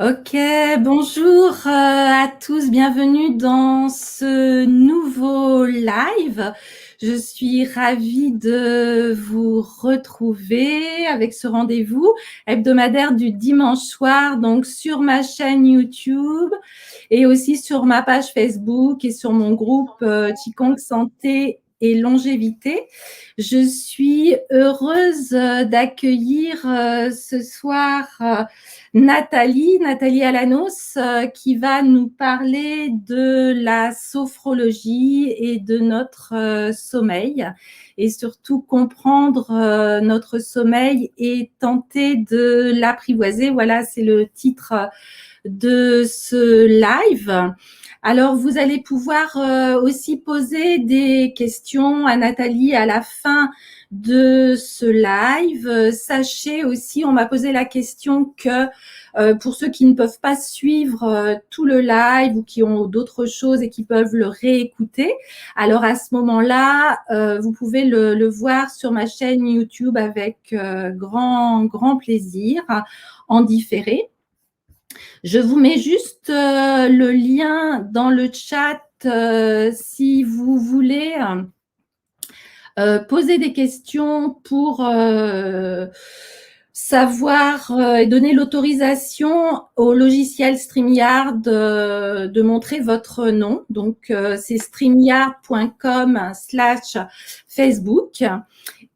Ok, bonjour à tous, bienvenue dans ce nouveau live. Je suis ravie de vous retrouver avec ce rendez-vous hebdomadaire du dimanche soir, donc sur ma chaîne YouTube et aussi sur ma page Facebook et sur mon groupe Qigong Santé et Longévité. Je suis heureuse d'accueillir ce soir Nathalie Alanos, qui va nous parler de la sophrologie et de notre sommeil et surtout comprendre notre sommeil et tenter de l'apprivoiser. Voilà, c'est le titre de ce live. Alors, vous allez pouvoir aussi poser des questions à Nathalie à la fin de ce live. Sachez aussi, on m'a posé la question que pour ceux qui ne peuvent pas suivre tout le live ou qui ont d'autres choses et qui peuvent le réécouter, alors à ce moment-là, vous pouvez le voir sur ma chaîne YouTube avec grand plaisir en différé. Je vous mets juste le lien dans le chat si vous voulez poser des questions pour savoir et donner l'autorisation au logiciel StreamYard de montrer votre nom. Donc, c'est streamyard.com/Facebook.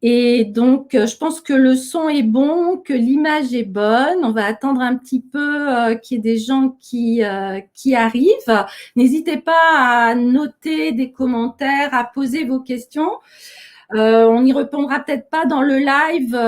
Et donc, je pense que le son est bon, que l'image est bonne. On va attendre un petit peu qu'il y ait des gens qui arrivent. N'hésitez pas à noter des commentaires, à poser vos questions. On n'y répondra peut-être pas dans le live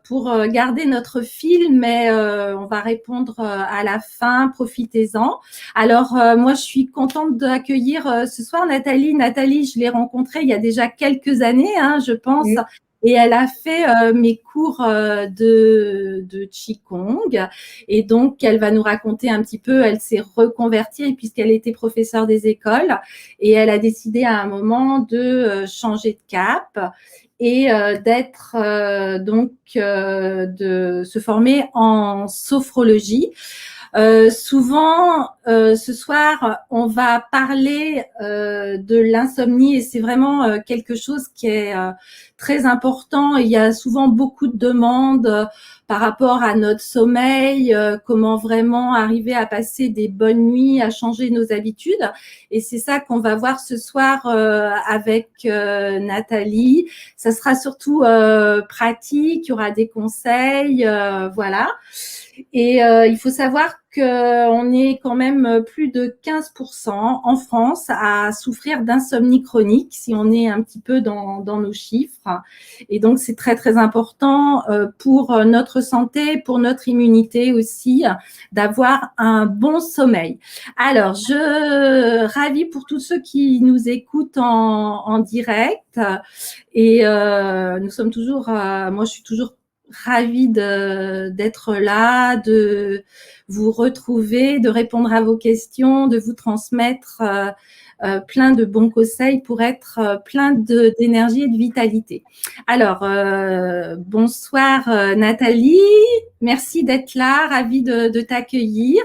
pour garder notre fil, mais on va répondre à la fin. Profitez-en. Alors, moi, je suis contente d'accueillir ce soir Nathalie. Nathalie, je l'ai rencontrée il y a déjà quelques années, je pense. Oui. Et elle a fait mes cours de Qigong. Et donc, elle va nous raconter un petit peu, elle s'est reconvertie puisqu'elle était professeure des écoles. Et elle a décidé à un moment de changer de cap et d'être de se former en sophrologie. Souvent, ce soir, on va parler de l'insomnie et c'est vraiment quelque chose qui est très important. Il y a souvent beaucoup de demandes par rapport à notre sommeil, comment vraiment arriver à passer des bonnes nuits, à changer nos habitudes. Et c'est ça qu'on va voir ce soir avec Nathalie. Ça sera surtout pratique, il y aura des conseils, voilà. Et il faut savoir qu'on est quand même plus de 15% en France à souffrir d'insomnie chronique, si on est un petit peu dans nos chiffres. Et donc, c'est très, très important pour notre santé, pour notre immunité aussi, d'avoir un bon sommeil. Alors, je ravis pour tous ceux qui nous écoutent en direct. Et nous sommes toujours, moi, je suis toujours ravie d'être là, de vous retrouver, de répondre à vos questions, de vous transmettre plein de bons conseils pour être plein d'énergie et de vitalité. Alors, bonsoir Nathalie, merci d'être là, ravie de t'accueillir.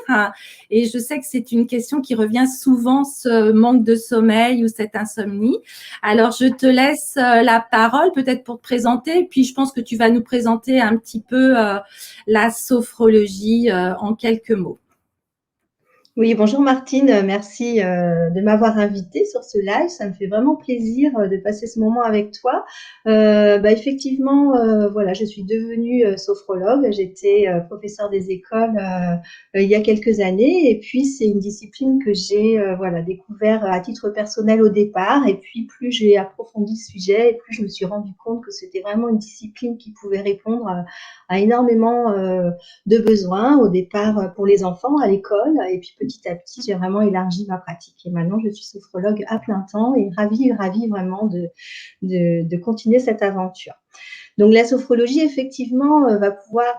Et je sais que c'est une question qui revient souvent, ce manque de sommeil ou cette insomnie. Alors, je te laisse la parole peut-être pour te présenter, puis je pense que tu vas nous présenter un petit peu la sophrologie en quelques mots. Oui, bonjour Martine, merci de m'avoir invitée sur ce live. Ça me fait vraiment plaisir de passer ce moment avec toi. Effectivement, voilà, je suis devenue sophrologue. J'étais professeure des écoles il y a quelques années, et puis c'est une discipline que j'ai voilà découvert à titre personnel au départ. Et puis plus j'ai approfondi le sujet, et plus je me suis rendu compte que c'était vraiment une discipline qui pouvait répondre à énormément de besoins au départ pour les enfants à l'école, et puis petit à petit j'ai vraiment élargi ma pratique et maintenant je suis sophrologue à plein temps et ravie vraiment de continuer cette aventure. Donc la sophrologie effectivement va pouvoir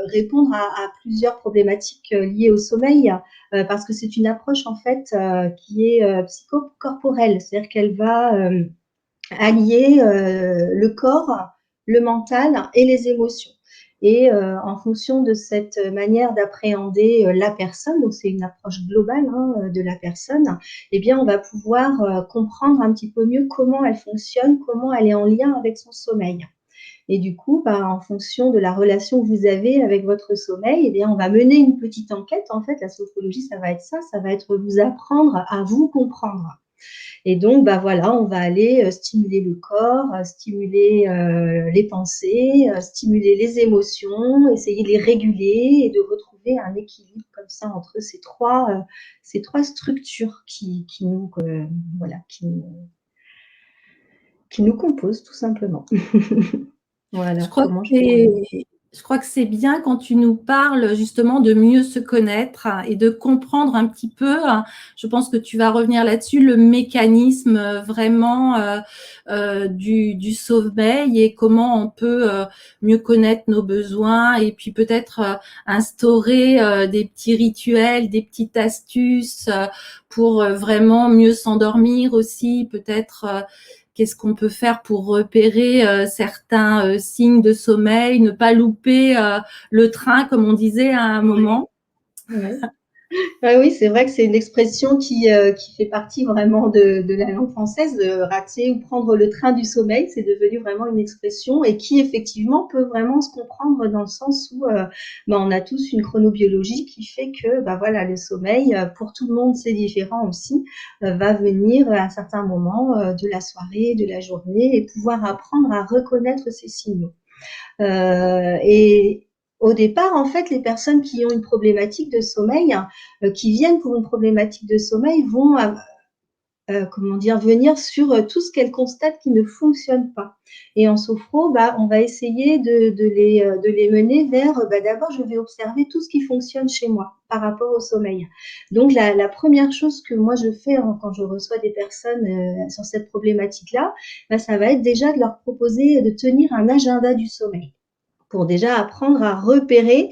répondre à plusieurs problématiques liées au sommeil parce que c'est une approche en fait qui est psychocorporelle, c'est-à-dire qu'elle va allier le corps, le mental et les émotions. Et en fonction de cette manière d'appréhender la personne, donc c'est une approche globale de la personne, eh bien on va pouvoir comprendre un petit peu mieux comment elle fonctionne, comment elle est en lien avec son sommeil. Et du coup, en fonction de la relation que vous avez avec votre sommeil, eh bien, on va mener une petite enquête. En fait, la sophrologie, ça va être ça, ça va être vous apprendre à vous comprendre. Et donc, voilà, on va aller stimuler le corps, stimuler les pensées, stimuler les émotions, essayer de les réguler et de retrouver un équilibre comme ça entre ces trois structures qui nous composent tout simplement. Je Voilà crois que comment je c'est peux. je crois que c'est bien quand tu nous parles justement de mieux se connaître et de comprendre un petit peu, je pense que tu vas revenir là-dessus, le mécanisme vraiment du sommeil et comment on peut mieux connaître nos besoins et puis peut-être instaurer des petits rituels, des petites astuces pour vraiment mieux s'endormir aussi, peut-être qu'est-ce qu'on peut faire pour repérer certains signes de sommeil, ne pas louper le train, comme on disait à un moment. Ouais. Ah oui, c'est vrai que c'est une expression qui fait partie vraiment de la langue française, de rater ou prendre le train du sommeil. C'est devenu vraiment une expression et qui effectivement peut vraiment se comprendre dans le sens où on a tous une chronobiologie qui fait que voilà, le sommeil, pour tout le monde c'est différent aussi, va venir à certains moments de la soirée, de la journée et pouvoir apprendre à reconnaître ces signaux. Et au départ, en fait, les personnes qui ont une problématique de sommeil, qui viennent pour une problématique de sommeil, vont venir sur tout ce qu'elles constatent qui ne fonctionne pas. Et en sophro, on va essayer de les mener vers, d'abord, je vais observer tout ce qui fonctionne chez moi par rapport au sommeil. Donc, la première chose que moi je fais quand je reçois des personnes sur cette problématique-là, ça va être déjà de leur proposer de tenir un agenda du sommeil pour déjà apprendre à repérer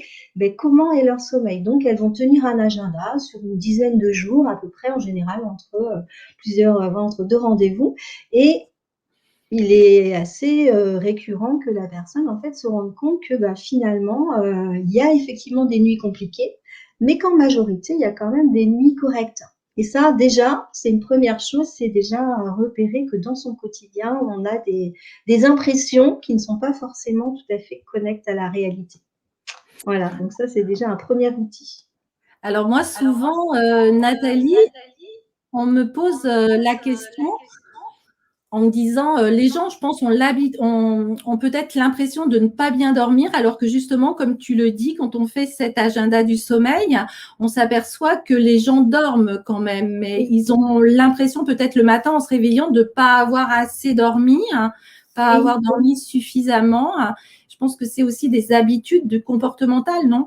comment est leur sommeil. Donc, elles vont tenir un agenda sur une dizaine de jours, à peu près, en général, entre deux rendez-vous. Et il est assez récurrent que la personne, en fait, se rende compte que finalement, il y a effectivement des nuits compliquées, mais qu'en majorité, il y a quand même des nuits correctes. Et ça, déjà, c'est une première chose, c'est déjà repérer que dans son quotidien, on a des impressions qui ne sont pas forcément tout à fait connectes à la réalité. Voilà, donc ça, c'est déjà un premier outil. Alors moi, souvent, Nathalie, on me pose la question en me disant, les gens, je pense, ont peut-être l'impression de ne pas bien dormir, alors que justement, comme tu le dis, quand on fait cet agenda du sommeil, on s'aperçoit que les gens dorment quand même, mais ils ont l'impression peut-être le matin en se réveillant de ne pas avoir assez dormi, pas avoir dormi suffisamment. Je pense que c'est aussi des habitudes comportementales, non?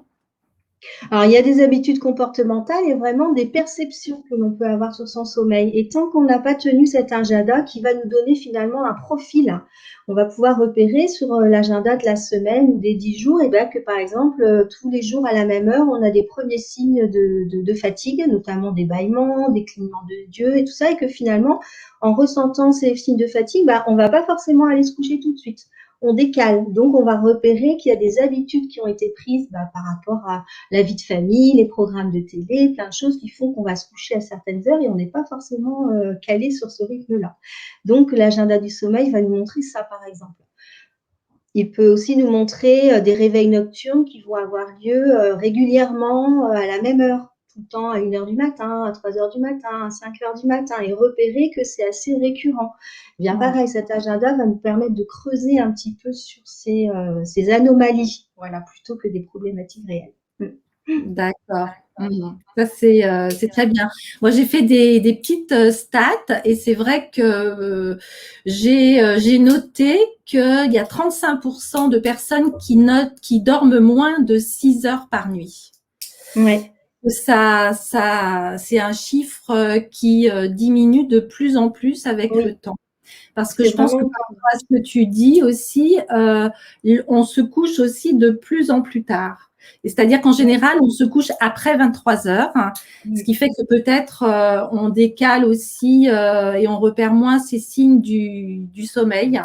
Alors, il y a des habitudes comportementales et vraiment des perceptions que l'on peut avoir sur son sommeil. Et tant qu'on n'a pas tenu cet agenda qui va nous donner finalement un profil, on va pouvoir repérer sur l'agenda de la semaine ou des 10 jours, et que par exemple, tous les jours à la même heure, on a des premiers signes de fatigue, notamment des bâillements, des clignements d'yeux et tout ça, et que finalement, en ressentant ces signes de fatigue, on va pas forcément aller se coucher tout de suite. On décale. Donc, on va repérer qu'il y a des habitudes qui ont été prises par rapport à la vie de famille, les programmes de télé, plein de choses qui font qu'on va se coucher à certaines heures et on n'est pas forcément calé sur ce rythme-là. Donc, l'agenda du sommeil va nous montrer ça, par exemple. Il peut aussi nous montrer des réveils nocturnes qui vont avoir lieu régulièrement à la même heure, tout le temps à 1h du matin, à 3h du matin, à 5h du matin, et repérer que c'est assez récurrent. Bien pareil, cet agenda va nous permettre de creuser un petit peu sur ces anomalies, voilà, plutôt que des problématiques réelles. D'accord. Ça, c'est très bien. Moi, j'ai fait des petites stats et c'est vrai que j'ai noté qu'il y a 35% de personnes qui dorment moins de 6 heures par nuit. Ouais. Ça, c'est un chiffre qui diminue de plus en plus avec le temps. Parce que je pense que par rapport à ce que tu dis aussi, on se couche aussi de plus en plus tard. C'est-à-dire qu'en général, on se couche après 23 heures, ce qui fait que peut-être on décale aussi et on repère moins ces signes du sommeil.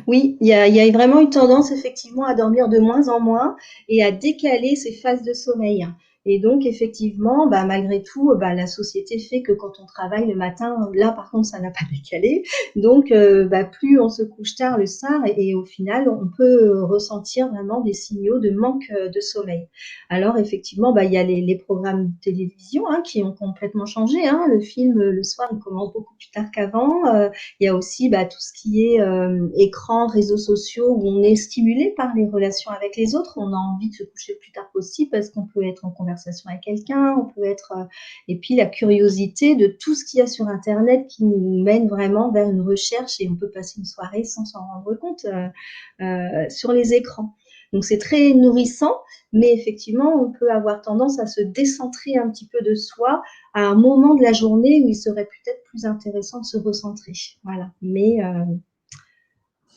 Oui, il y a vraiment une tendance effectivement à dormir de moins en moins et à décaler ces phases de sommeil. Et donc effectivement, bah, malgré tout, bah, la société fait que quand on travaille le matin, là par contre ça n'a pas décalé. Donc bah, plus on se couche tard le soir et au final on peut ressentir vraiment des signaux de manque de sommeil. Alors effectivement, bah, il y a les programmes de télévision hein, qui ont complètement changé. Hein. Le film le soir il commence beaucoup plus tard qu'avant. Il y a aussi bah, tout ce qui est écran, réseaux sociaux, où on est stimulé par les relations avec les autres. On a envie de se coucher le plus tard possible parce qu'on peut être en conversation avec quelqu'un, on peut être... et puis la curiosité de tout ce qu'il y a sur Internet qui nous mène vraiment vers une recherche et on peut passer une soirée sans s'en rendre compte sur les écrans. Donc c'est très nourrissant, mais effectivement, on peut avoir tendance à se décentrer un petit peu de soi à un moment de la journée où il serait peut-être plus intéressant de se recentrer. Voilà. Mais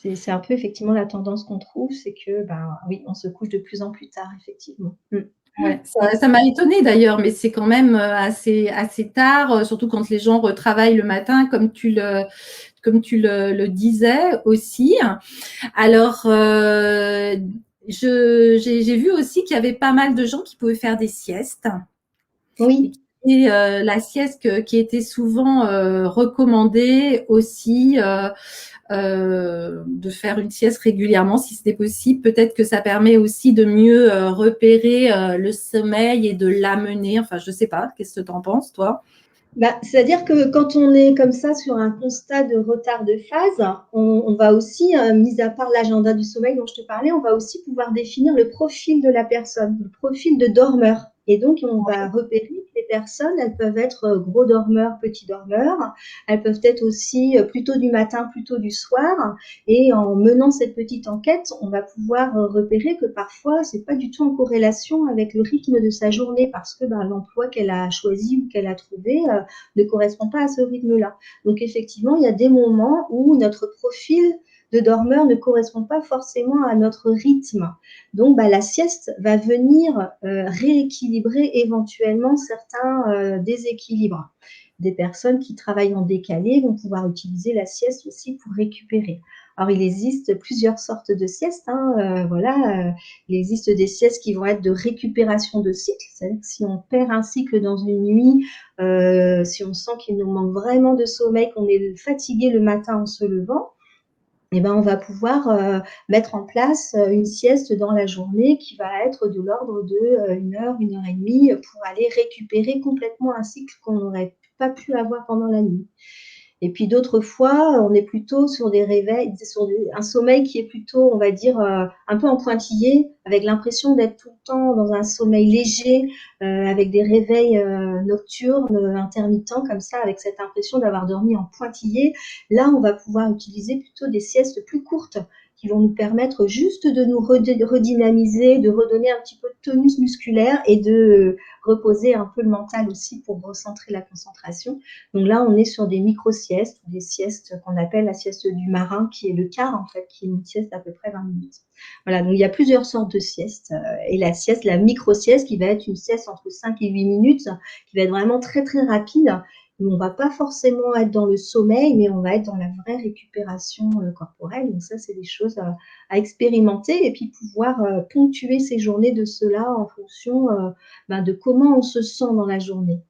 c'est un peu effectivement la tendance qu'on trouve, c'est que ben oui, on se couche de plus en plus tard, effectivement. Ouais, ça m'a étonnée d'ailleurs, mais c'est quand même assez tard, surtout quand les gens retravaillent le matin, comme tu le disais aussi. Alors, j'ai vu aussi qu'il y avait pas mal de gens qui pouvaient faire des siestes. Oui. Et la sieste qui était souvent recommandée aussi, de faire une sieste régulièrement si c'était possible. Peut-être que ça permet aussi de mieux repérer le sommeil et de l'amener. Enfin, je sais pas. Qu'est-ce que tu en penses, toi? Bah, c'est-à-dire que quand on est comme ça sur un constat de retard de phase, on va aussi, mis à part l'agenda du sommeil dont je te parlais, on va aussi pouvoir définir le profil de la personne, le profil de dormeur. Et donc, on va repérer que les personnes, elles peuvent être gros dormeurs, petits dormeurs. Elles peuvent être aussi plutôt du matin, plutôt du soir. Et en menant cette petite enquête, on va pouvoir repérer que parfois, c'est pas du tout en corrélation avec le rythme de sa journée parce que ben, l'emploi qu'elle a choisi ou qu'elle a trouvé ne correspond pas à ce rythme-là. Donc effectivement, il y a des moments où notre profil de dormeur ne correspond pas forcément à notre rythme. Donc bah, la sieste va venir rééquilibrer éventuellement certains déséquilibres. Des personnes qui travaillent en décalé vont pouvoir utiliser la sieste aussi pour récupérer. Alors, il existe plusieurs sortes de siestes. Hein, il existe des siestes qui vont être de récupération de cycle. C'est-à-dire que si on perd un cycle dans une nuit, si on sent qu'il nous manque vraiment de sommeil, qu'on est fatigué le matin en se levant, eh ben, on va pouvoir mettre en place une sieste dans la journée qui va être de l'ordre de 1 heure et demie pour aller récupérer complètement un cycle qu'on n'aurait pas pu avoir pendant la nuit. Et puis d'autres fois, on est plutôt sur des réveils, sur un sommeil qui est plutôt, on va dire, un peu en pointillé, avec l'impression d'être tout le temps dans un sommeil léger, avec des réveils nocturnes, intermittents, comme ça, avec cette impression d'avoir dormi en pointillé. Là, on va pouvoir utiliser plutôt des siestes plus courtes qui vont nous permettre juste de nous redynamiser, de redonner un petit peu de tonus musculaire et de reposer un peu le mental aussi pour recentrer la concentration. Donc là, on est sur des micro-siestes, des siestes qu'on appelle la sieste du marin, qui est le quart en fait, qui est une sieste d'à peu près 20 minutes. Voilà, donc il y a plusieurs sortes de siestes. Et la sieste, la micro-sieste, qui va être une sieste entre 5 et 8 minutes, qui va être vraiment très très rapide. On ne va pas forcément être dans le sommeil, mais on va être dans la vraie récupération corporelle. Donc ça, c'est des choses à expérimenter et puis pouvoir ponctuer ces journées de cela en fonction de comment on se sent dans la journée.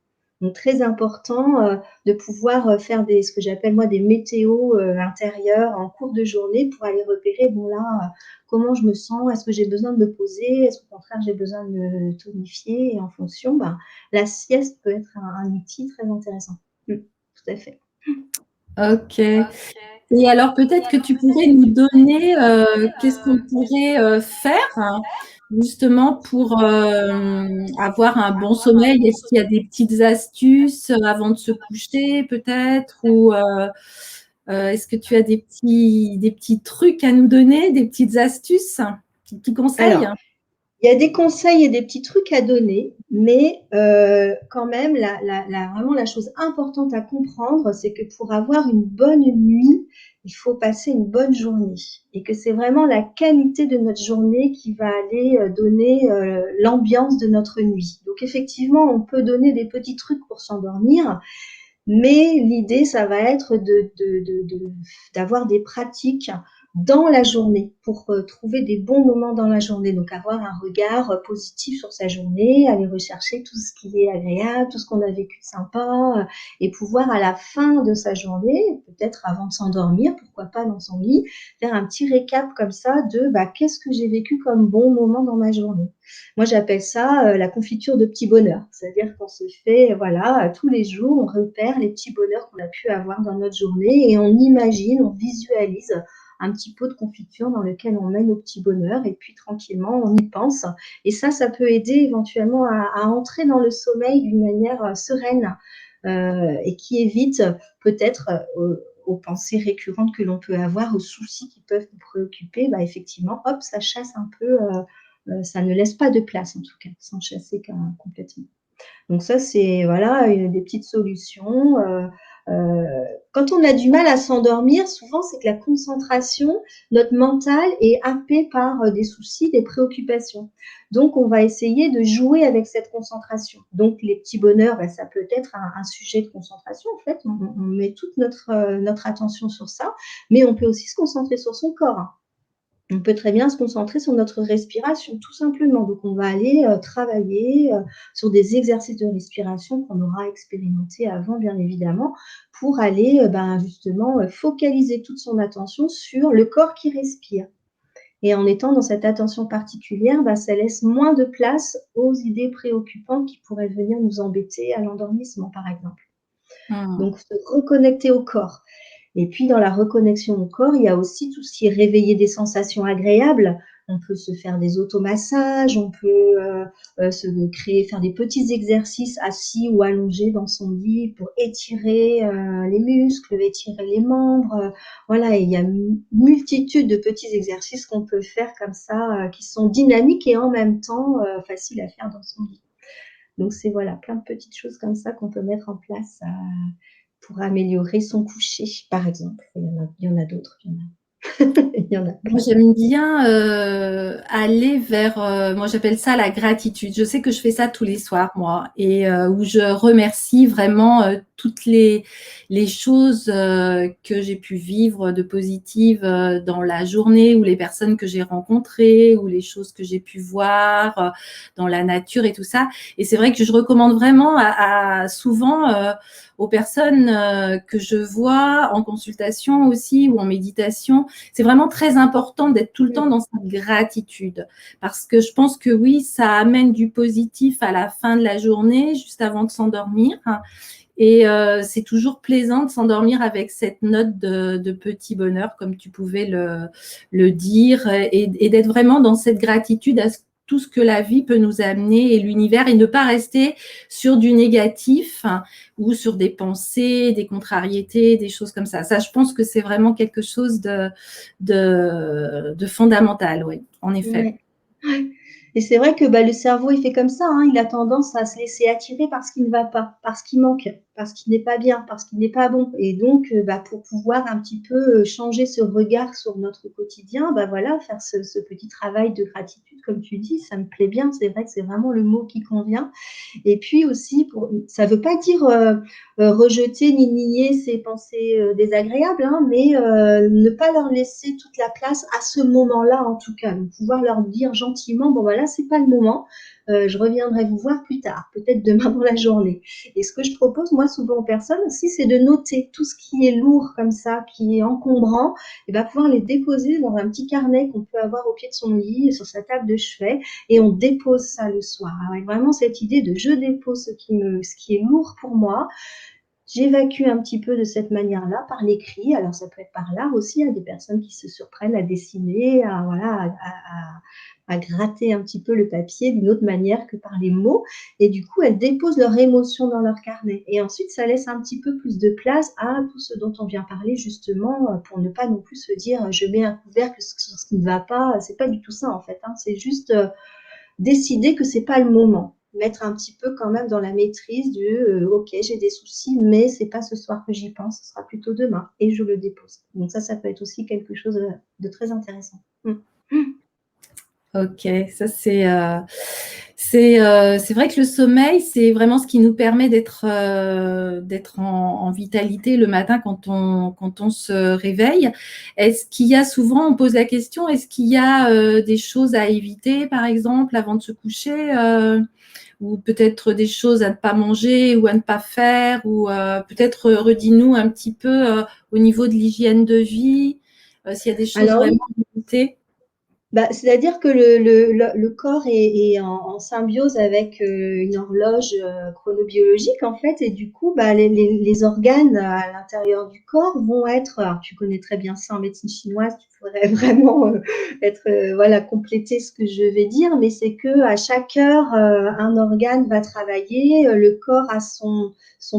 Donc très important de pouvoir faire ce que j'appelle moi des météos intérieures en cours de journée pour aller repérer, bon là, comment je me sens, est-ce que j'ai besoin de me poser, est-ce qu'au contraire j'ai besoin de me tonifier et en fonction, la sieste peut être un outil très intéressant. Tout à fait. Ok. Et alors, peut-être que tu pourrais nous donner qu'est-ce qu'on pourrait faire hein, justement pour avoir un bon sommeil. Est-ce qu'il y a des petites astuces avant de se coucher, peut-être, ou est-ce que tu as des petits trucs à nous donner, des petites astuces, des petits conseils? Alors, il y a des conseils et des petits trucs à donner, mais quand même, vraiment la chose importante à comprendre, c'est que pour avoir une bonne nuit, il faut passer une bonne journée et que c'est vraiment la qualité de notre journée qui va aller donner l'ambiance de notre nuit. Donc effectivement, on peut donner des petits trucs pour s'endormir, mais l'idée, ça va être d'avoir des pratiques dans la journée, pour trouver des bons moments dans la journée. Donc avoir un regard positif sur sa journée, aller rechercher tout ce qui est agréable, tout ce qu'on a vécu de sympa, et pouvoir à la fin de sa journée, peut-être avant de s'endormir, pourquoi pas dans son lit, faire un petit récap comme ça de qu'est-ce que j'ai vécu comme bon moment dans ma journée. Moi, j'appelle ça la confiture de petits bonheurs. C'est-à-dire qu'on se fait, voilà, tous les jours, on repère les petits bonheurs qu'on a pu avoir dans notre journée et on imagine, on visualise un petit pot de confiture dans lequel on met nos petits bonheurs et puis tranquillement, on y pense. Et ça peut aider éventuellement à entrer dans le sommeil d'une manière sereine et qui évite peut-être aux pensées récurrentes que l'on peut avoir, aux soucis qui peuvent nous préoccuper. Effectivement, hop, ça chasse un peu ça ne laisse pas de place, en tout cas, sans chasser complètement. Donc ça, c'est voilà, des petites solutions. Quand on a du mal à s'endormir, souvent, c'est que la concentration, notre mental est happé par des soucis, des préoccupations. Donc, on va essayer de jouer avec cette concentration. Donc, les petits bonheurs, ça peut être un sujet de concentration, en fait. On met toute notre attention sur ça, mais on peut aussi se concentrer sur son corps. On peut très bien se concentrer sur notre respiration, tout simplement. Donc, on va aller travailler sur des exercices de respiration qu'on aura expérimentés avant, bien évidemment, pour aller justement focaliser toute son attention sur le corps qui respire. Et en étant dans cette attention particulière, ça laisse moins de place aux idées préoccupantes qui pourraient venir nous embêter à l'endormissement, par exemple. Donc, se reconnecter au corps. Et puis, dans la reconnexion au corps, il y a aussi tout ce qui est réveiller des sensations agréables. On peut se faire des automassages, on peut faire des petits exercices assis ou allongés dans son lit pour étirer les muscles, étirer les membres. Voilà, et il y a une multitude de petits exercices qu'on peut faire comme ça, qui sont dynamiques et en même temps faciles à faire dans son lit. Donc, c'est voilà, plein de petites choses comme ça qu'on peut mettre en place pour améliorer son coucher, par exemple. Il y en a d'autres. Il y en a plein. Moi, j'aime bien aller vers, moi j'appelle ça la gratitude. Je sais que je fais ça tous les soirs, moi, et où je remercie vraiment toutes les choses que j'ai pu vivre de positives dans la journée, ou les personnes que j'ai rencontrées, ou les choses que j'ai pu voir dans la nature et tout ça. Et c'est vrai que je recommande vraiment souvent aux personnes que je vois en consultation aussi ou en méditation. C'est vraiment très important d'être tout le temps dans cette gratitude, parce que je pense que oui, ça amène du positif à la fin de la journée, juste avant de s'endormir. Et c'est toujours plaisant de s'endormir avec cette note de petit bonheur, comme tu pouvais le dire, et d'être vraiment dans cette gratitude à tout ce que la vie peut nous amener et l'univers, et ne pas rester sur du négatif ou sur des pensées, des contrariétés, des choses comme ça. Ça, je pense que c'est vraiment quelque chose de fondamental, oui, en effet. Ouais. Et c'est vrai que le cerveau, il fait comme ça, hein, il a tendance à se laisser attirer par ce qui ne va pas, par ce qui manque, parce qu'il n'est pas bien, parce qu'il n'est pas bon. Et donc, pour pouvoir un petit peu changer ce regard sur notre quotidien, voilà, faire ce petit travail de gratitude, comme tu dis, ça me plaît bien. C'est vrai que c'est vraiment le mot qui convient. Et puis aussi, ça ne veut pas dire rejeter ni nier ces pensées désagréables, hein, mais ne pas leur laisser toute la place à ce moment-là, en tout cas. Donc, pouvoir leur dire gentiment, bon voilà, c'est pas le moment, je reviendrai vous voir plus tard, peut-être demain dans la journée. Et ce que je propose, moi, souvent aux personnes aussi, c'est de noter tout ce qui est lourd comme ça, qui est encombrant, et pouvoir les déposer dans un petit carnet qu'on peut avoir au pied de son lit, sur sa table de chevet, et on dépose ça le soir. Avec vraiment cette idée de je dépose ce qui est lourd pour moi. J'évacue un petit peu de cette manière-là, par l'écrit. Alors, ça peut être par l'art aussi. Il y a des personnes qui se surprennent à dessiner, à gratter un petit peu le papier d'une autre manière que par les mots. Et du coup, elles déposent leurs émotions dans leur carnet. Et ensuite, ça laisse un petit peu plus de place à tout ce dont on vient parler, justement, pour ne pas non plus se dire je mets un couvercle sur ce qui ne va pas. C'est pas du tout ça, en fait, hein. C'est juste décider que c'est pas le moment. Mettre un petit peu quand même dans la maîtrise du ok, j'ai des soucis, mais c'est pas ce soir que j'y pense, ce sera plutôt demain et je le dépose. Donc ça peut être aussi quelque chose de très intéressant. Ok, ça C'est vrai que le sommeil, c'est vraiment ce qui nous permet d'être en vitalité le matin quand on se réveille. Est-ce qu'il y a souvent, on pose la question, est-ce qu'il y a des choses à éviter, par exemple, avant de se coucher, ou peut-être des choses à ne pas manger ou à ne pas faire, ou peut-être redis-nous un petit peu au niveau de l'hygiène de vie, s'il y a des choses Alors vraiment oui, à éviter. bah, c'est-à-dire que le corps est en symbiose avec une horloge chronobiologique en fait, et du coup, bah, les organes à l'intérieur du corps vont être, alors tu connais très bien ça en médecine chinoise, tu pourrais vraiment être, voilà, compléter ce que je vais dire, mais c'est que à chaque heure, un organe va travailler, le corps a son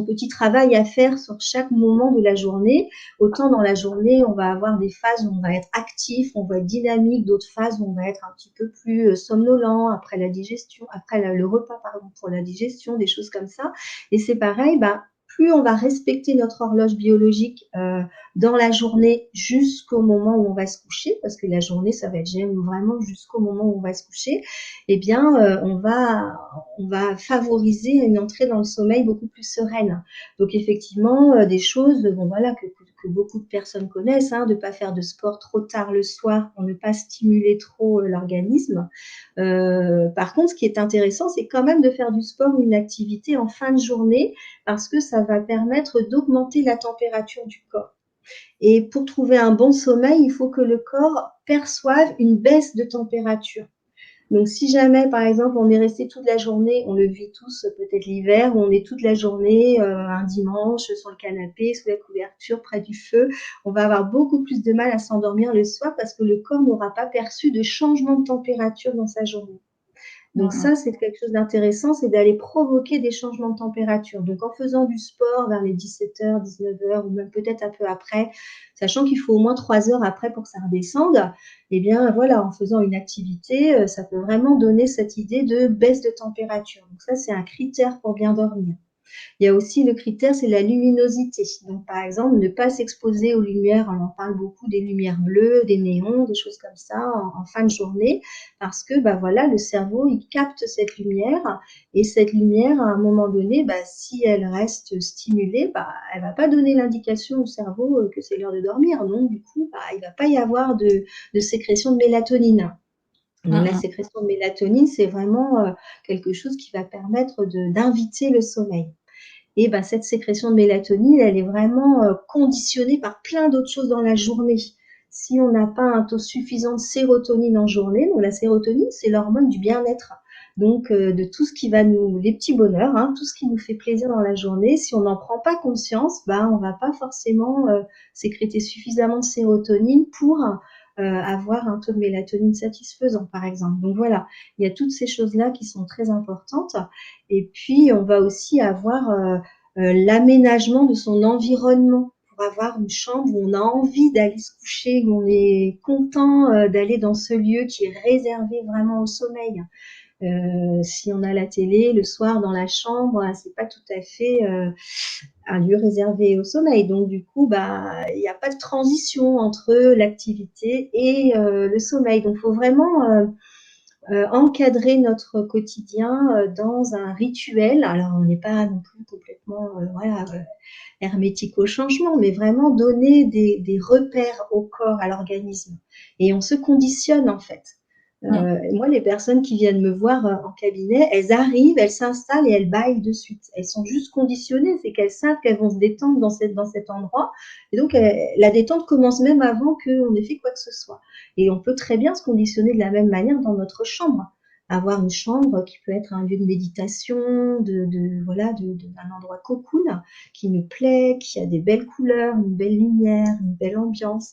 petit travail à faire sur chaque moment de la journée. Autant dans la journée, on va avoir des phases où on va être actif, on va être dynamique, d'autres phases où on va être un petit peu plus somnolent après la digestion, après le repas, pardon, pour la digestion, des choses comme ça. Et c'est pareil, bah, plus on va respecter notre horloge biologique dans la journée jusqu'au moment où on va se coucher, parce que la journée, ça va être vraiment jusqu'au moment où on va se coucher, eh bien, on va favoriser une entrée dans le sommeil beaucoup plus sereine. Donc effectivement, des choses, bon voilà, que beaucoup de personnes connaissent, hein, de ne pas faire de sport trop tard le soir pour ne pas stimuler trop l'organisme. Par contre, ce qui est intéressant, c'est quand même de faire du sport ou une activité en fin de journée parce que ça va permettre d'augmenter la température du corps. Et pour trouver un bon sommeil, il faut que le corps perçoive une baisse de température. Donc, si jamais, par exemple, on est resté toute la journée, on le vit tous, peut-être l'hiver, où on est toute la journée, un dimanche, sur le canapé, sous la couverture, près du feu, on va avoir beaucoup plus de mal à s'endormir le soir parce que le corps n'aura pas perçu de changement de température dans sa journée. Donc Mhm. ça, c'est quelque chose d'intéressant, c'est d'aller provoquer des changements de température. Donc en faisant du sport vers les 17h, 19h ou même peut-être un peu après, sachant qu'il faut au moins 3 heures après pour que ça redescende, eh bien voilà, en faisant une activité, ça peut vraiment donner cette idée de baisse de température. Donc ça, c'est un critère pour bien dormir. Il y a aussi le critère, c'est la luminosité. Donc, par exemple, ne pas s'exposer aux lumières, on en parle beaucoup des lumières bleues, des néons, des choses comme ça en fin de journée, parce que bah voilà, le cerveau il capte cette lumière et cette lumière à un moment donné, bah, si elle reste stimulée, bah, elle va pas donner l'indication au cerveau que c'est l'heure de dormir. Donc du coup, bah, il va pas y avoir de sécrétion de mélatonine. Donc la Mhm. sécrétion de mélatonine, c'est vraiment quelque chose qui va permettre d'inviter le sommeil. Et ben, cette sécrétion de mélatonine, elle est vraiment conditionnée par plein d'autres choses dans la journée. Si on n'a pas un taux suffisant de sérotonine en journée, donc la sérotonine, c'est l'hormone du bien-être. Donc, de tout ce qui va les petits bonheurs, hein, tout ce qui nous fait plaisir dans la journée, si on n'en prend pas conscience, ben, on va pas forcément sécréter suffisamment de sérotonine pour avoir un taux de mélatonine satisfaisant, par exemple. Donc voilà, il y a toutes ces choses-là qui sont très importantes. Et puis, on va aussi avoir l'aménagement de son environnement pour avoir une chambre où on a envie d'aller se coucher, où on est content d'aller dans ce lieu qui est réservé vraiment au sommeil. Si on a la télé le soir dans la chambre, c'est pas tout à fait un lieu réservé au sommeil. Donc du coup, bah, il n'y a pas de transition entre l'activité et le sommeil. Donc, il faut vraiment encadrer notre quotidien dans un rituel. Alors, on n'est pas non plus complètement voilà, hermétique au changement, mais vraiment donner des repères au corps, à l'organisme. Et on se conditionne en fait. Moi, les personnes qui viennent me voir en cabinet, elles arrivent, elles s'installent et elles baillent de suite. Elles sont juste conditionnées, c'est qu'elles savent qu'elles vont se détendre dans cet endroit. Et donc, la détente commence même avant qu'on ait fait quoi que ce soit. Et on peut très bien se conditionner de la même manière dans notre chambre. Avoir une chambre qui peut être un lieu de méditation, voilà, d'un endroit cocoon qui nous plaît, qui a des belles couleurs, une belle lumière, une belle ambiance.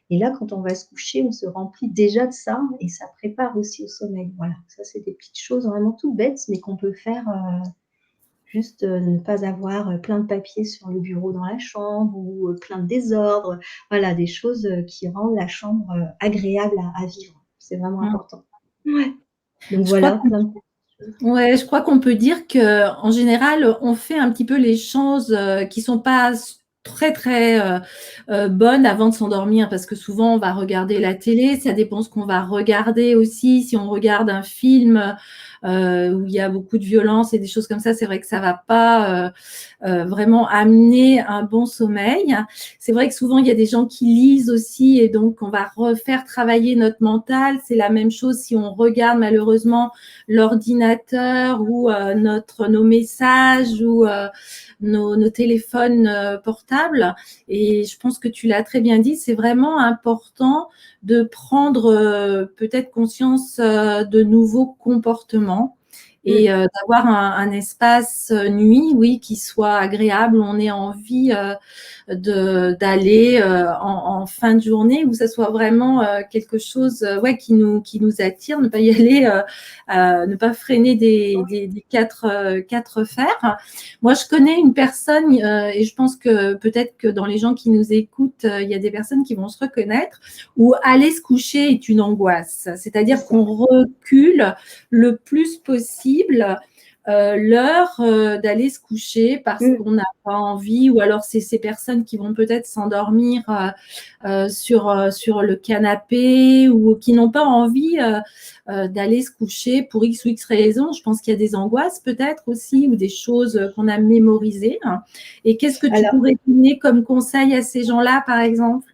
Et là, quand on va se coucher, on se remplit déjà de ça et ça prépare aussi au sommeil. Voilà, ça c'est des petites choses vraiment toutes bêtes, mais qu'on peut faire juste ne pas avoir plein de papiers sur le bureau dans la chambre ou plein de désordre. Voilà, des choses qui rendent la chambre agréable à vivre. C'est vraiment Mhm. important. Ouais. Donc Je crois voilà, qu'on plein de choses. Ouais, je crois qu'on peut dire que en général, on fait un petit peu les choses qui sont pas très très bonnes avant de s'endormir parce que souvent on va regarder la télé, ça dépend ce qu'on va regarder aussi. Si on regarde un film où il y a beaucoup de violence et des choses comme ça, c'est vrai que ça va pas vraiment amener un bon sommeil. C'est vrai que souvent, il y a des gens qui lisent aussi et donc on va refaire travailler notre mental. C'est la même chose si on regarde malheureusement l'ordinateur ou nos messages ou nos téléphones portables. Et je pense que tu l'as très bien dit, c'est vraiment important de prendre peut-être conscience de nouveaux comportements et d'avoir un espace nuit, oui, qui soit agréable. On ait envie d'aller en fin de journée où ça soit vraiment quelque chose ouais qui nous attire, ne pas y aller ne pas freiner des quatre fers. Moi je connais une personne et je pense que peut-être que dans les gens qui nous écoutent il y a des personnes qui vont se reconnaître où aller se coucher est une angoisse, c'est-à-dire qu'on recule le plus possible l'heure d'aller se coucher parce qu'on n'a pas envie, ou alors c'est ces personnes qui vont peut-être s'endormir sur le canapé ou qui n'ont pas envie d'aller se coucher pour X ou X raisons. Je pense qu'il y a des angoisses peut-être aussi ou des choses qu'on a mémorisées. Et qu'est-ce que tu pourrais donner comme conseil à ces gens-là, par exemple?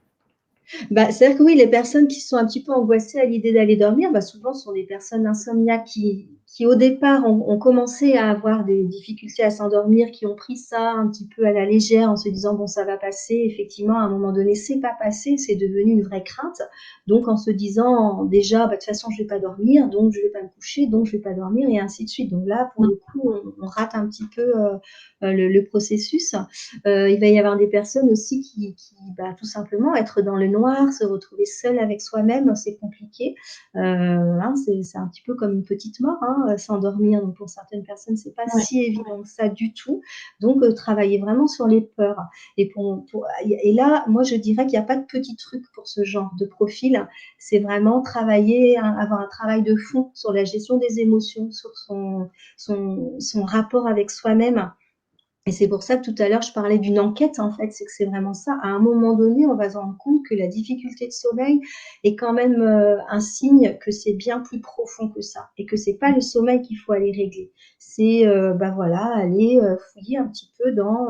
C'est-à-dire que oui, les personnes qui sont un petit peu angoissées à l'idée d'aller dormir, souvent sont des personnes insomniaques qui au départ ont commencé à avoir des difficultés à s'endormir, qui ont pris ça un petit peu à la légère en se disant: «Bon, ça va passer». Effectivement, à un moment donné, c'est pas passé, c'est devenu une vraie crainte. Donc en se disant déjà: «De toute façon, je vais pas dormir, donc je vais pas me coucher, donc je vais pas dormir» et ainsi de suite. Donc là, pour le coup, on rate un petit peu, le processus. Il va y avoir des personnes aussi tout simplement être dans le noir, se retrouver seul avec soi-même, c'est compliqué. C'est un petit peu comme une petite mort, s'endormir. Donc pour certaines personnes, c'est pas Ouais. si évident que ça du tout. Donc travailler vraiment sur les peurs. Et là, moi je dirais qu'il n'y a pas de petits trucs pour ce genre de profil. C'est vraiment travailler, avoir un travail de fond sur la gestion des émotions, sur son rapport avec soi-même. Et c'est pour ça que tout à l'heure, je parlais d'une enquête, en fait, c'est que c'est vraiment ça. À un moment donné, on va se rendre compte que la difficulté de sommeil est quand même un signe que c'est bien plus profond que ça et que c'est pas le sommeil qu'il faut aller régler. C'est voilà, aller fouiller un petit peu dans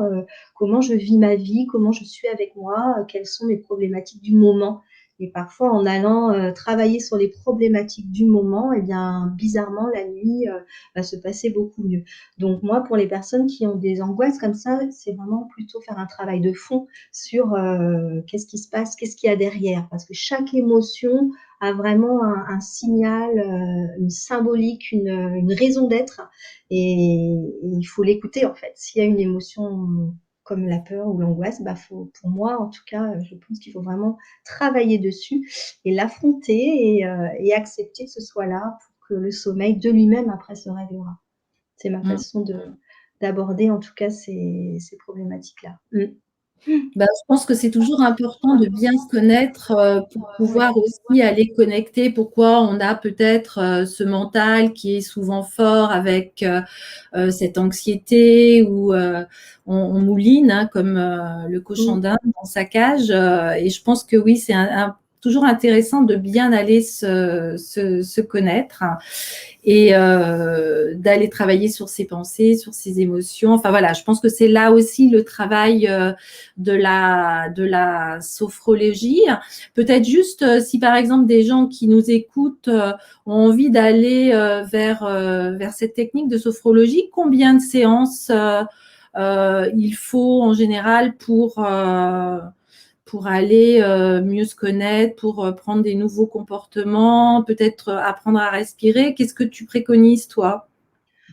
comment je vis ma vie, comment je suis avec moi, quelles sont mes problématiques du moment. Et parfois, en allant travailler sur les problématiques du moment, eh bien, bizarrement, la nuit va se passer beaucoup mieux. Donc moi, pour les personnes qui ont des angoisses comme ça, c'est vraiment plutôt faire un travail de fond sur qu'est-ce qui se passe, qu'est-ce qu'il y a derrière. Parce que chaque émotion a vraiment un signal, une symbolique, une raison d'être. Et il faut l'écouter en fait. S'il y a une émotion comme la peur ou l'angoisse, pour moi en tout cas, je pense qu'il faut vraiment travailler dessus et l'affronter et accepter que ce soit là pour que le sommeil de lui-même après se réglera. C'est ma façon d'aborder en tout cas ces problématiques-là. Bah, je pense que c'est toujours important de bien se connaître pour pouvoir aussi aller connecter pourquoi on a peut-être ce mental qui est souvent fort avec cette anxiété ou on mouline comme le cochon Mmh. d'Inde dans sa cage. Et je pense que oui, c'est toujours intéressant de bien aller se connaître et d'aller travailler sur ses pensées, sur ses émotions. Enfin voilà, je pense que c'est là aussi le travail de la sophrologie. Peut-être juste si par exemple des gens qui nous écoutent ont envie d'aller vers cette technique de sophrologie, combien de séances il faut en général pour aller mieux se connaître, pour prendre des nouveaux comportements, peut-être apprendre à respirer. Qu'est-ce que tu préconises, toi?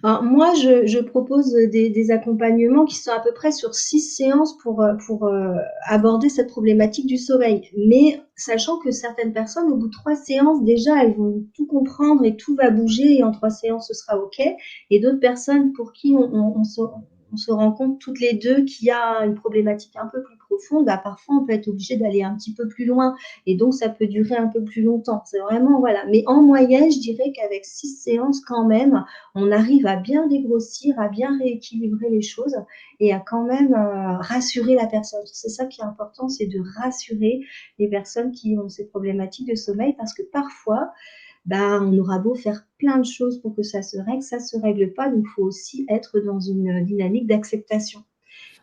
Alors moi, je propose des accompagnements qui sont à peu près sur 6 séances pour aborder cette problématique du sommeil. Mais sachant que certaines personnes, au bout de 3 séances, déjà, elles vont tout comprendre et tout va bouger et en 3 séances, ce sera OK. Et d'autres personnes pour qui on se rend compte toutes les 2 qu'il y a une problématique un peu plus profonde, parfois on peut être obligé d'aller un petit peu plus loin et donc ça peut durer un peu plus longtemps. C'est vraiment voilà. Mais en moyenne, je dirais qu'avec 6 séances quand même, on arrive à bien dégrossir, à bien rééquilibrer les choses et à quand même rassurer la personne. C'est ça qui est important, c'est de rassurer les personnes qui ont ces problématiques de sommeil parce que parfois, ben, on aura beau faire plein de choses pour que ça se règle pas. Donc, il faut aussi être dans une dynamique d'acceptation.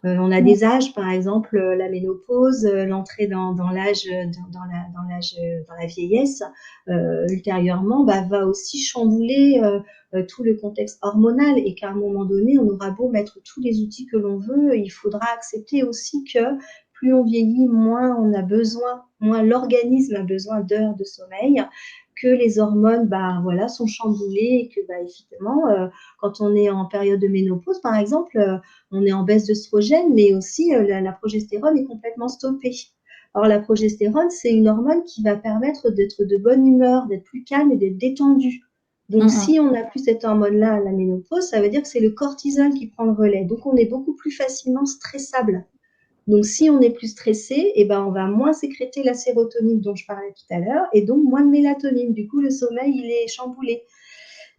On a des âges, par exemple, la ménopause, l'entrée dans l'âge, dans la vieillesse, ultérieurement, bah, va aussi chambouler tout le contexte hormonal et qu'à un moment donné, on aura beau mettre tous les outils que l'on veut, il faudra accepter aussi que plus on vieillit, moins on a besoin, moins l'organisme a besoin d'heures de sommeil, que les hormones, bah, voilà, sont chamboulées et que, bah, évidemment, quand on est en période de ménopause, par exemple, on est en baisse d'œstrogène, mais aussi la progestérone est complètement stoppée. Alors la progestérone, c'est une hormone qui va permettre d'être de bonne humeur, d'être plus calme et d'être détendu. Donc si on n'a plus cette hormone-là à la ménopause, ça veut dire que c'est le cortisol qui prend le relais. Donc on est beaucoup plus facilement stressable. Donc si on est plus stressé, eh ben, on va moins sécréter la sérotonine dont je parlais tout à l'heure et donc moins de mélatonine. Du coup, le sommeil, il est chamboulé.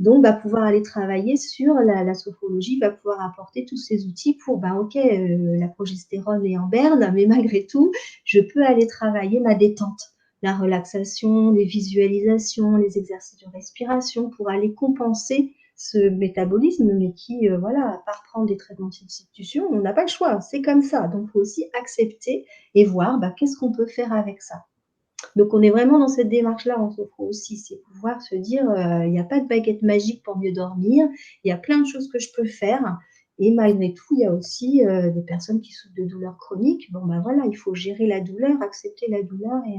Donc, va pouvoir aller travailler sur la sophrologie, va pouvoir apporter tous ces outils pour, ben, ok, la progestérone est en berne, mais malgré tout, je peux aller travailler ma détente, la relaxation, les visualisations, les exercices de respiration pour aller compenser ce métabolisme, mais qui, voilà, à part prendre des traitements de substitution, on n'a pas le choix, c'est comme ça. Donc, il faut aussi accepter et voir, bah, qu'est-ce qu'on peut faire avec ça. Donc, on est vraiment dans cette démarche-là en sophro aussi, c'est pouvoir se dire, il n'y a pas de baguette magique pour mieux dormir, il y a plein de choses que je peux faire et malgré tout, il y a aussi des personnes qui souffrent de douleurs chroniques. Bon, ben voilà, il faut gérer la douleur, accepter la douleur et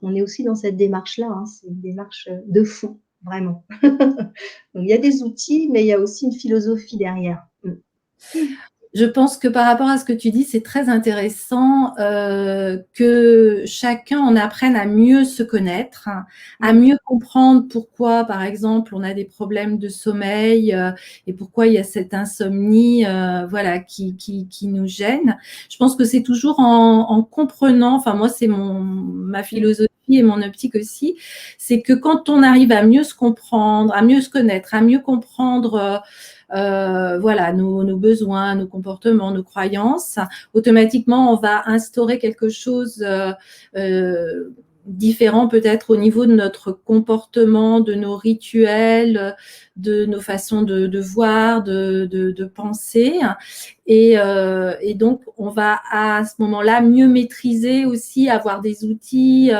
on est aussi dans cette démarche-là, hein, c'est une démarche de fond, vraiment. Donc, il y a des outils, mais il y a aussi une philosophie derrière. Je pense que par rapport à ce que tu dis, c'est très intéressant que chacun en apprenne à mieux se connaître, à mieux comprendre pourquoi, par exemple, on a des problèmes de sommeil et pourquoi il y a cette insomnie, voilà, qui nous gêne. Je pense que c'est toujours en comprenant. Enfin, moi, c'est ma philosophie et mon optique aussi, c'est que quand on arrive à mieux se comprendre, à mieux se connaître, à mieux comprendre voilà, nos besoins, nos comportements, nos croyances, automatiquement, on va instaurer quelque chose différent peut-être au niveau de notre comportement, de nos rituels, de nos façons de voir, de penser. Et donc, on va à ce moment-là mieux maîtriser aussi, avoir des outils,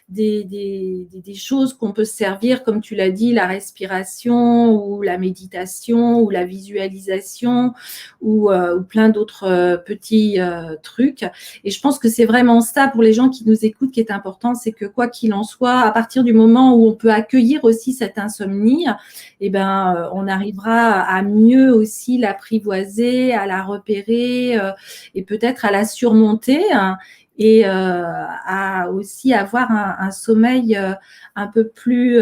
des choses qu'on peut se servir, comme tu l'as dit, la respiration ou la méditation ou la visualisation ou plein d'autres petits trucs. Et je pense que c'est vraiment ça pour les gens qui nous écoutent qui est important, c'est que quoi qu'il en soit, à partir du moment où on peut accueillir aussi cette insomnie, eh ben, on arrivera à mieux aussi l'apprivoiser, à la repérer et peut-être à la surmonter et à aussi avoir un sommeil un peu plus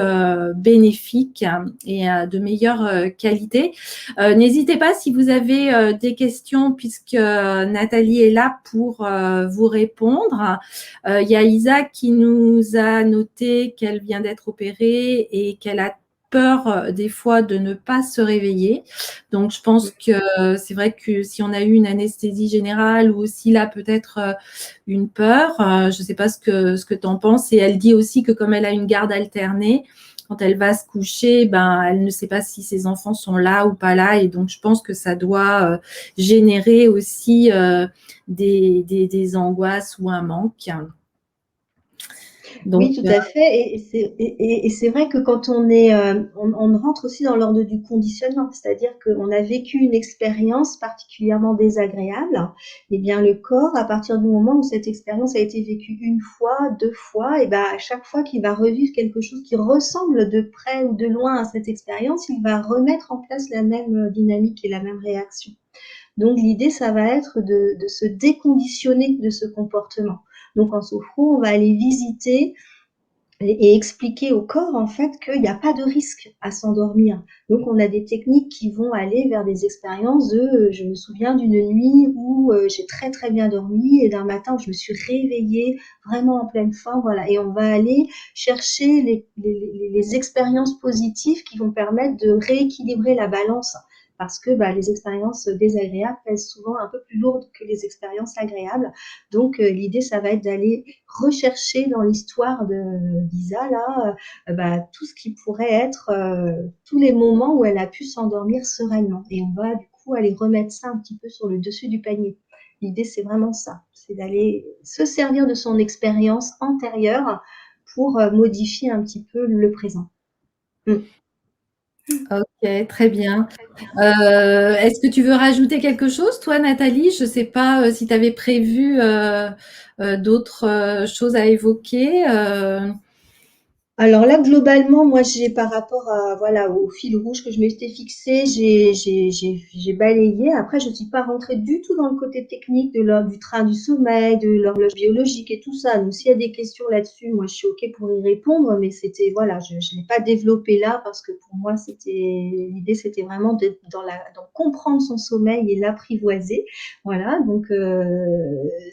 bénéfique et de meilleure qualité. N'hésitez pas si vous avez des questions puisque Nathalie est là pour vous répondre. Il y a Isa qui nous a noté qu'elle vient d'être opérée et qu'elle a peur des fois de ne pas se réveiller. Donc, je pense que c'est vrai que si on a eu une anesthésie générale ou aussi là peut-être une peur, je ne sais pas ce que tu en penses. Et elle dit aussi que comme elle a une garde alternée, quand elle va se coucher, ben, elle ne sait pas si ses enfants sont là ou pas là. Et donc, je pense que ça doit générer aussi des angoisses ou un manque. Donc, oui, tout à fait. Et c'est vrai que quand on est, on rentre aussi dans l'ordre du conditionnement, c'est-à-dire qu'on a vécu une expérience particulièrement désagréable. Eh bien, le corps, à partir du moment où cette expérience a été vécue une fois, deux fois, et ben à chaque fois qu'il va revivre quelque chose qui ressemble de près ou de loin à cette expérience, il va remettre en place la même dynamique et la même réaction. Donc l'idée, ça va être de se déconditionner de ce comportement. Donc en sophro, on va aller visiter et expliquer au corps en fait qu'il n'y a pas de risque à s'endormir. Donc on a des techniques qui vont aller vers des expériences de je me souviens d'une nuit où j'ai très très bien dormi et d'un matin où je me suis réveillée vraiment en pleine forme, voilà. Et on va aller chercher les expériences positives qui vont permettre de rééquilibrer la balance parce que les expériences désagréables pèsent souvent un peu plus lourdes que les expériences agréables. Donc l'idée, ça va être d'aller rechercher dans l'histoire d'Isa là, tout ce qui pourrait être tous les moments où elle a pu s'endormir sereinement. Et on va du coup aller remettre ça un petit peu sur le dessus du panier. L'idée, c'est vraiment ça, c'est d'aller se servir de son expérience antérieure pour modifier un petit peu le présent. Ok, très bien. Est-ce que tu veux rajouter quelque chose, toi, Nathalie? Je ne sais pas si tu avais prévu d'autres choses à évoquer. Alors là, globalement, moi, j'ai par rapport à voilà au fil rouge que je m'étais fixé, j'ai balayé. Après, je suis pas rentrée du tout dans le côté technique du train du sommeil, de l'horloge biologique et tout ça. Donc, s'il y a des questions là-dessus, moi, je suis OK pour y répondre, mais c'était voilà, je l'ai pas développé là parce que pour moi, l'idée, c'était vraiment d'être dans comprendre son sommeil et l'apprivoiser. Voilà, donc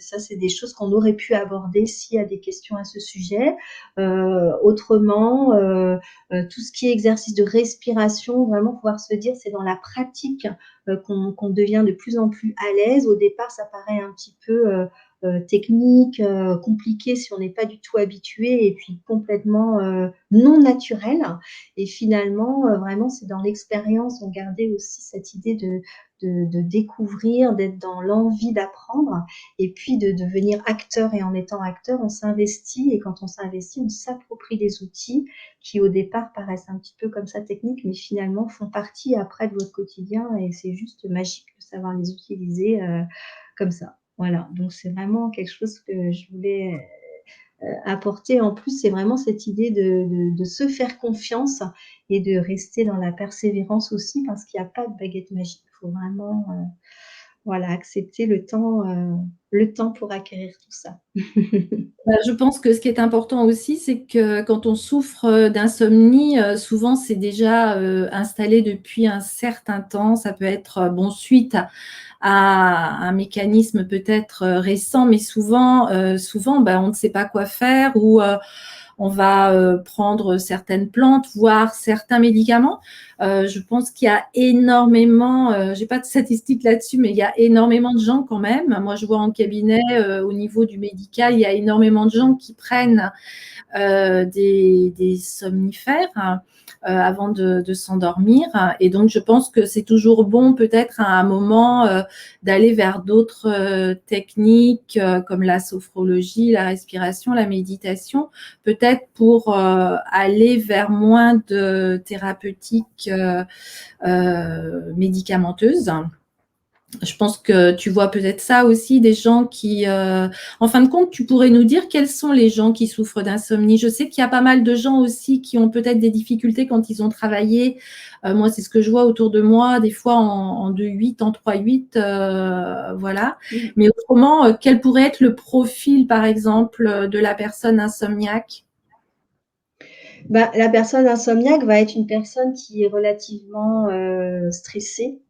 ça, c'est des choses qu'on aurait pu aborder s'il y a des questions à ce sujet. Autrement, tout ce qui est exercice de respiration, vraiment pouvoir se dire c'est dans la pratique qu'on devient de plus en plus à l'aise. Au départ, ça paraît un petit peu technique, compliqué si on n'est pas du tout habitué et puis complètement non naturel. Et finalement, vraiment, c'est dans l'expérience, on gardait aussi cette idée de découvrir, d'être dans l'envie d'apprendre et puis de devenir acteur. Et en étant acteur, on s'investit et quand on s'investit, on s'approprie des outils qui au départ paraissent un petit peu comme ça techniques, mais finalement font partie après de votre quotidien et c'est juste magique de savoir les utiliser comme ça. Voilà, donc c'est vraiment quelque chose que je voulais apporter. En plus, c'est vraiment cette idée de se faire confiance et de rester dans la persévérance aussi parce qu'il n'y a pas de baguette magique. Il faut vraiment voilà, accepter le temps pour acquérir tout ça. Je pense que ce qui est important aussi, c'est que quand on souffre d'insomnie, souvent c'est déjà installé depuis un certain temps. Ça peut être suite à un mécanisme peut-être récent, mais souvent, on ne sait pas quoi faire ou on va prendre certaines plantes, voire certains médicaments. Je pense qu'il y a énormément, j'ai pas de statistiques là-dessus, mais il y a énormément de gens quand même. Moi, je vois en cabinet, au niveau du médical, il y a énormément de gens qui prennent des somnifères avant de s'endormir. Et donc, je pense que c'est toujours bon, peut-être à un moment, d'aller vers d'autres techniques comme la sophrologie, la respiration, la méditation, peut-être pour aller vers moins de thérapeutiques médicamenteuses. Je pense que tu vois peut-être ça aussi, des gens qui… en fin de compte, tu pourrais nous dire quels sont les gens qui souffrent d'insomnie. Je sais qu'il y a pas mal de gens aussi qui ont peut-être des difficultés quand ils ont travaillé. Moi, c'est ce que je vois autour de moi, des fois en 2-8, en 3-8, voilà. Mais autrement, quel pourrait être le profil, par exemple, de la personne insomniaque? La personne insomniaque va être une personne qui est relativement stressée,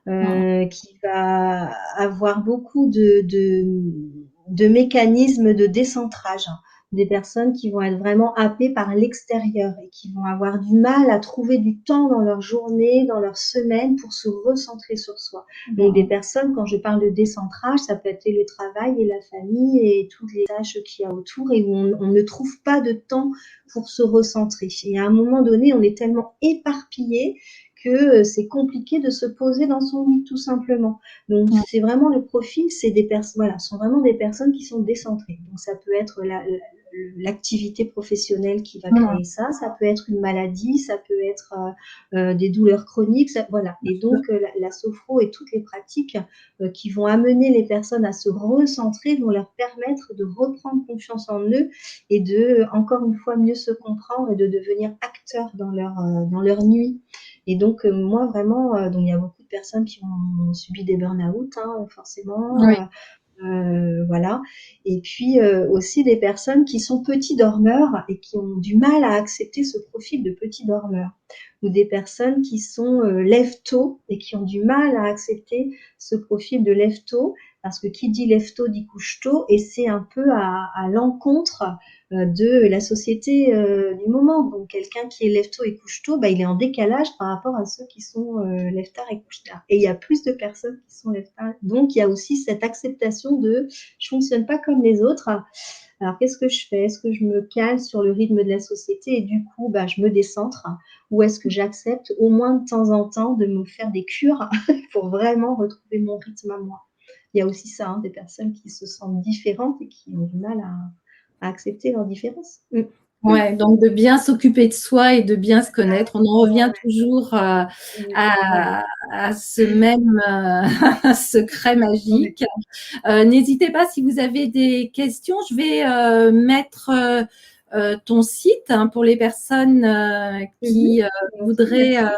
qui va avoir beaucoup de mécanismes de décentrage. Des personnes qui vont être vraiment happées par l'extérieur et qui vont avoir du mal à trouver du temps dans leur journée, dans leur semaine pour se recentrer sur soi. Donc des personnes, quand je parle de décentrage, ça peut être le travail et la famille et toutes les tâches qu'il y a autour et où on ne trouve pas de temps pour se recentrer. Et à un moment donné, on est tellement éparpillé que c'est compliqué de se poser dans son lit tout simplement. Donc c'est vraiment le profil, c'est des personnes, voilà, sont vraiment des personnes qui sont décentrées. Donc ça peut être l'activité professionnelle qui va créer ça, ça peut être une maladie, ça peut être des douleurs chroniques, voilà. Et donc la sophro et toutes les pratiques qui vont amener les personnes à se recentrer vont leur permettre de reprendre confiance en eux et de encore une fois mieux se comprendre et de devenir acteurs dans leur nuit. Et donc moi vraiment, donc il y a beaucoup de personnes qui ont subi des burn-out, hein, forcément. Oui. Voilà. Et puis aussi des personnes qui sont petits dormeurs et qui ont du mal à accepter ce profil de petit dormeur. Ou des personnes qui sont lève-tôt et qui ont du mal à accepter ce profil de lève-tôt parce que qui dit lève tôt dit couche tôt, et c'est un peu à l'encontre de la société du moment. Donc quelqu'un qui est lève tôt et couche tôt, bah, il est en décalage par rapport à ceux qui sont lève tard et couche tard. Et il y a plus de personnes qui sont lève tard. Donc il y a aussi cette acceptation de je fonctionne pas comme les autres. Alors qu'est-ce que je fais? Est-ce que je me cale sur le rythme de la société et du coup, bah, je me décentre? Ou est-ce que j'accepte au moins de temps en temps de me faire des cures pour vraiment retrouver mon rythme à moi? Il y a aussi ça, hein, des personnes qui se sentent différentes et qui ont du mal à accepter leurs différences. Ouais, donc de bien s'occuper de soi et de bien se connaître. On en revient Ouais, toujours ouais, à ce même secret ouais. magique. N'hésitez pas si vous avez des questions. Je vais mettre ton site, hein, pour les personnes qui Volontiers, voudraient merci.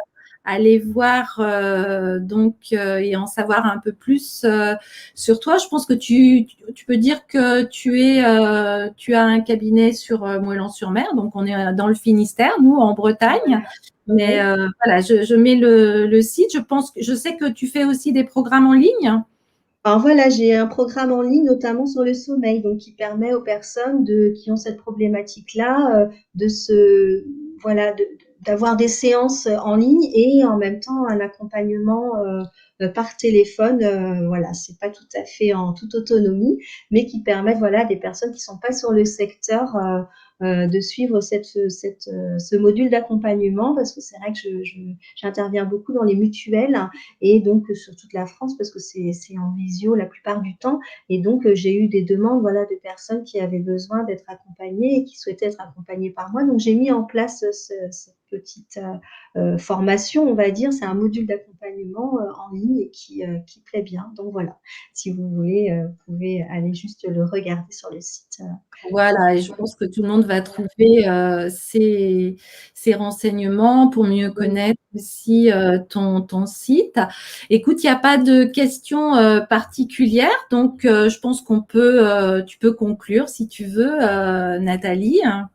aller voir et en savoir un peu plus sur toi. Je pense que tu peux dire que tu as un cabinet sur Moëlan-sur-Mer, donc on est dans le Finistère, nous en Bretagne. Ouais, Mais ouais. voilà, je mets le site. Je sais que tu fais aussi des programmes en ligne. Alors voilà, j'ai un programme en ligne, notamment sur le sommeil, donc qui permet aux personnes qui ont cette problématique-là de voilà, d'avoir des séances en ligne et en même temps un accompagnement par téléphone. Voilà, c'est pas tout à fait en toute autonomie, mais qui permettent voilà des personnes qui sont pas sur le secteur de suivre ce module d'accompagnement, parce que c'est vrai que j'interviens beaucoup dans les mutuelles et donc sur toute la France parce que c'est en visio la plupart du temps. Et donc j'ai eu des demandes voilà de personnes qui avaient besoin d'être accompagnées et qui souhaitaient être accompagnées par moi. Donc j'ai mis en place cette petite formation, on va dire. C'est un module d'accompagnement en ligne et qui plaît bien. Donc voilà, si vous voulez, vous pouvez aller juste le regarder sur le site. Voilà, et je pense que tout le monde va trouver ces renseignements pour mieux Oui. connaître aussi ton site. Écoute, il n'y a pas de questions particulières, donc je pense tu peux conclure si tu veux, Nathalie, hein,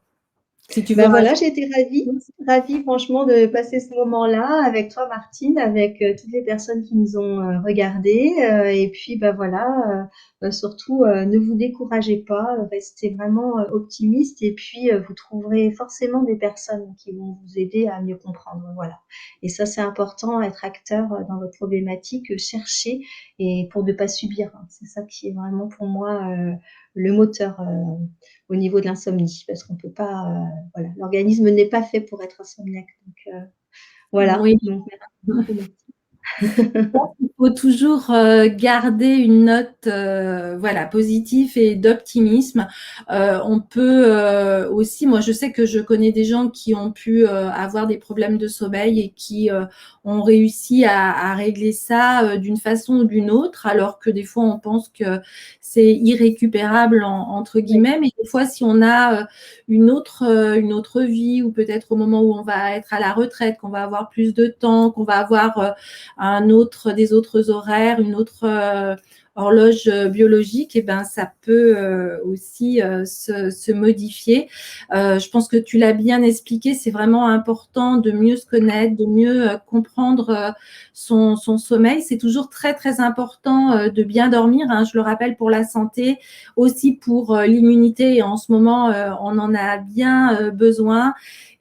si tu veux Ben voilà, rajouter. j'ai été ravie franchement de passer ce moment-là avec toi, Martine, avec toutes les personnes qui nous ont regardées. Et puis, ben voilà, surtout, ne vous découragez pas, restez vraiment optimiste. Et puis, vous trouverez forcément des personnes qui vont vous aider à mieux comprendre. Voilà. Et ça, c'est important, être acteur dans votre problématique, chercher et pour ne pas subir, hein. C'est ça qui est vraiment pour moi le moteur au niveau de l'insomnie, parce qu'on peut pas, voilà, l'organisme n'est pas fait pour être insomniaque. Donc voilà. Oui. Donc merci beaucoup, Martine. Il faut toujours garder une note voilà, positive et d'optimisme. On peut aussi, moi je sais que je connais des gens qui ont pu avoir des problèmes de sommeil et qui ont réussi à régler ça d'une façon ou d'une autre, alors que des fois on pense que c'est irrécupérable entre Oui, guillemets, mais des fois si on a une autre vie, ou peut-être au moment où on va être à la retraite, qu'on va avoir plus de temps, qu'on va avoir des autres horaires, une autre horloge biologique, et ben ça peut aussi se modifier. Je pense que tu l'as bien expliqué, c'est vraiment important de mieux se connaître, de mieux comprendre son sommeil. C'est toujours très très important de bien dormir, hein, je le rappelle, pour la santé, aussi pour l'immunité, et en ce moment on en a bien besoin.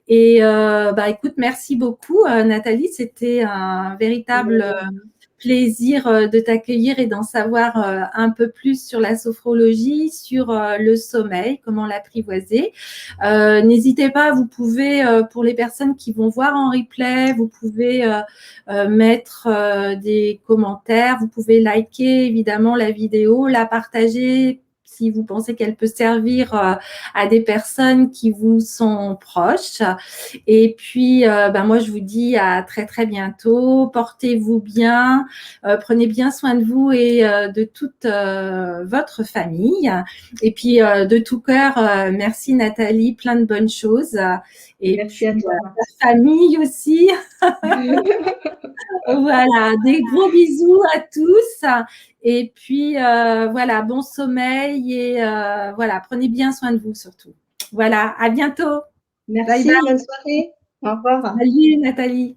Et bah, écoute, merci beaucoup, Nathalie. C'était un véritable plaisir de t'accueillir et d'en savoir un peu plus sur la sophrologie, sur le sommeil, comment l'apprivoiser. N'hésitez pas, vous pouvez, pour les personnes qui vont voir en replay, vous pouvez mettre des commentaires, vous pouvez liker évidemment la vidéo, la partager si vous pensez qu'elle peut servir à des personnes qui vous sont proches. Et puis, ben moi, je vous dis à très, très bientôt. Portez-vous bien, prenez bien soin de vous et de toute votre famille. Et puis, de tout cœur, merci Nathalie, plein de bonnes choses. Et merci puis, à toi, la famille aussi. Martine. Voilà, des gros bisous à tous. Et puis, voilà, bon sommeil et voilà, prenez bien soin de vous surtout. Voilà, à bientôt. Bye bye. Merci, bonne soirée. Au revoir. Salut Nathalie.